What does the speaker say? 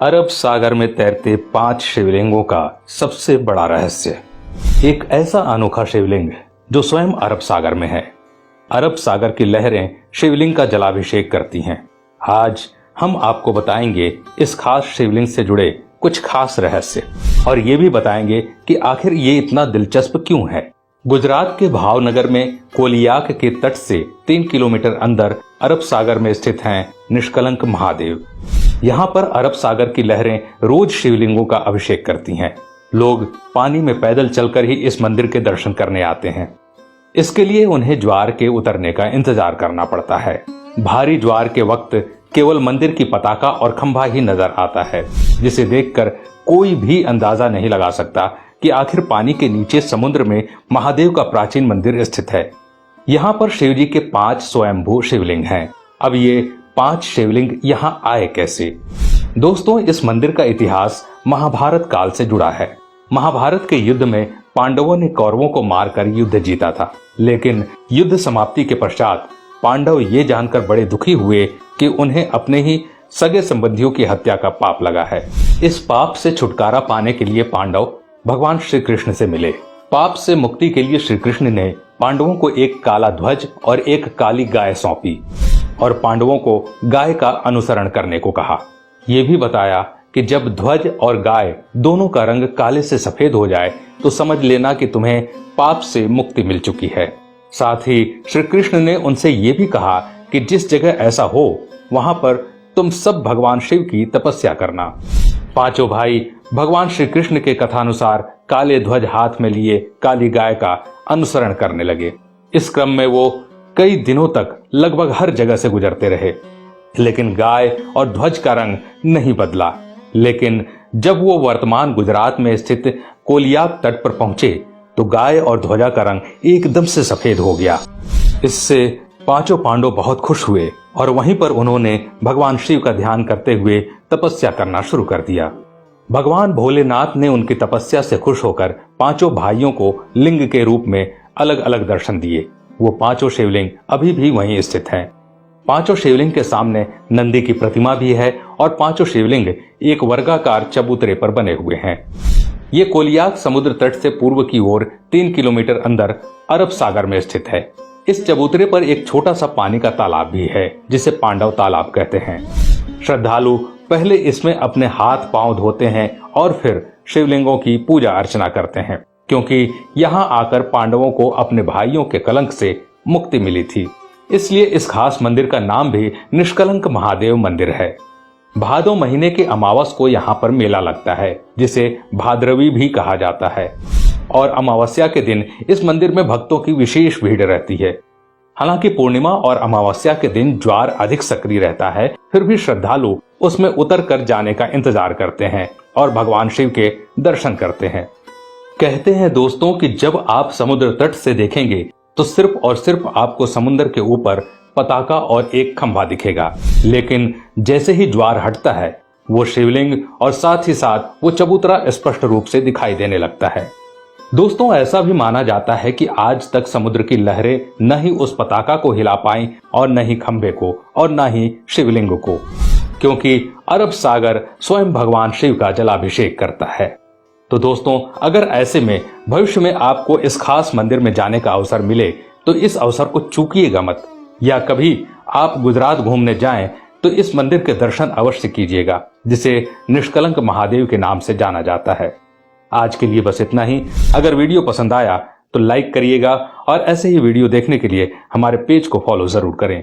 अरब सागर में तैरते 5 शिवलिंगों का सबसे बड़ा रहस्य। एक ऐसा अनोखा शिवलिंग जो स्वयं अरब सागर में है। अरब सागर की लहरें शिवलिंग का जलाभिषेक करती हैं। आज हम आपको बताएंगे इस खास शिवलिंग से जुड़े कुछ खास रहस्य और ये भी बताएंगे कि आखिर ये इतना दिलचस्प क्यों है। गुजरात के भावनगर में कोलियाक के तट से 3 किलोमीटर अंदर अरब सागर में स्थित हैं निष्कलंक महादेव। यहाँ पर अरब सागर की लहरें रोज शिवलिंगों का अभिषेक करती हैं। लोग पानी में पैदल चलकर ही इस मंदिर के दर्शन करने आते हैं। इसके लिए उन्हें ज्वार के उतरने का इंतजार करना पड़ता है। भारी ज्वार के वक्त केवल मंदिर की पताका और खंभा ही नजर आता है, जिसे देखकर कोई भी अंदाजा नहीं लगा सकता कि आखिर पानी के नीचे समुद्र में महादेव का प्राचीन मंदिर स्थित है। यहाँ पर शिव जी के 5 स्वयंभू शिवलिंग हैं। अब ये 5 शिवलिंग यहाँ आए कैसे? दोस्तों, इस मंदिर का इतिहास महाभारत काल से जुड़ा है। महाभारत के युद्ध में पांडवों ने कौरवों को मारकर युद्ध जीता था, लेकिन युद्ध समाप्ति के पश्चात पांडव ये जानकर बड़े दुखी हुए कि उन्हें अपने ही सगे संबंधियों की हत्या का पाप लगा है। इस पाप से छुटकारा पाने के लिए पांडव भगवान श्री कृष्ण से मिले। पाप से मुक्ति के लिए श्री कृष्ण ने पांडवों को एक काला ध्वज और एक काली गाय सौंपी और पांडवों को गाय का अनुसरण करने को कहा। यह भी बताया कि जब ध्वज और गाय दोनों का रंग काले से सफेद हो जाए तो समझ लेना कि तुम्हें पाप से मुक्ति मिल चुकी है। साथ ही श्री कृष्ण ने उनसे ये भी कहा कि जिस जगह ऐसा हो वहां पर तुम सब भगवान शिव की तपस्या करना। पांचों भाई भगवान श्री कृष्ण के कथानुसार काले ध्वज हाथ में लिए काली गाय का अनुसरण करने लगे। इस क्रम में वो कई दिनों तक लगभग हर जगह से गुजरते रहे, लेकिन गाय और ध्वज का रंग नहीं बदला। लेकिन जब वो वर्तमान गुजरात में स्थित कोलियाक तट पर पहुंचे तो गाय और ध्वजा का रंग एकदम से सफेद हो गया। इससे पांचों पांडव बहुत खुश हुए और वहीं पर उन्होंने भगवान शिव का ध्यान करते हुए तपस्या करना शुरू कर दिया। भगवान भोलेनाथ ने उनकी तपस्या से खुश होकर पांचों भाइयों को लिंग के रूप में अलग अलग दर्शन दिए। वो 5 शिवलिंग अभी भी वहीं स्थित हैं। 5 शिवलिंग के सामने नंदी की प्रतिमा भी है और 5 शिवलिंग एक वर्गाकार चबूतरे पर बने हुए हैं। ये कोलियाक समुद्र तट से पूर्व की ओर 3 किलोमीटर अंदर अरब सागर में स्थित है। इस चबूतरे पर एक छोटा सा पानी का तालाब भी है, जिसे पांडव तालाब कहते हैं। श्रद्धालु पहले इसमें अपने हाथ पांव धोते हैं और फिर शिवलिंगों की पूजा अर्चना करते हैं, क्योंकि यहाँ आकर पांडवों को अपने भाइयों के कलंक से मुक्ति मिली थी। इसलिए इस खास मंदिर का नाम भी निष्कलंक महादेव मंदिर है। भादो महीने के अमावस को यहाँ पर मेला लगता है, जिसे भाद्रवी भी कहा जाता है, और अमावस्या के दिन इस मंदिर में भक्तों की विशेष भीड़ रहती है। हालांकि पूर्णिमा और अमावस्या के दिन ज्वार अधिक सक्रिय रहता है, फिर भी श्रद्धालु उसमें उतर कर जाने का इंतजार करते हैं और भगवान शिव के दर्शन करते हैं। कहते हैं दोस्तों कि जब आप समुद्र तट से देखेंगे तो सिर्फ और सिर्फ आपको समुद्र के ऊपर पताका और एक खंभा दिखेगा, लेकिन जैसे ही ज्वार हटता है वो शिवलिंग और साथ ही साथ वो चबूतरा स्पष्ट रूप से दिखाई देने लगता है। दोस्तों, ऐसा भी माना जाता है कि आज तक समुद्र की लहरें न ही उस पताका को हिला पाई और न ही खंभे को और न ही शिवलिंग को, क्योंकि अरब सागर स्वयं भगवान शिव का जलाभिषेक करता है। तो दोस्तों, अगर ऐसे में भविष्य में आपको इस खास मंदिर में जाने का अवसर मिले तो इस अवसर को चूकिएगा मत, या कभी आप गुजरात घूमने जाएं तो इस मंदिर के दर्शन अवश्य कीजिएगा, जिसे निष्कलंक महादेव के नाम से जाना जाता है। आज के लिए बस इतना ही। अगर वीडियो पसंद आया तो लाइक करिएगा और ऐसे ही वीडियो देखने के लिए हमारे पेज को फॉलो जरूर करें।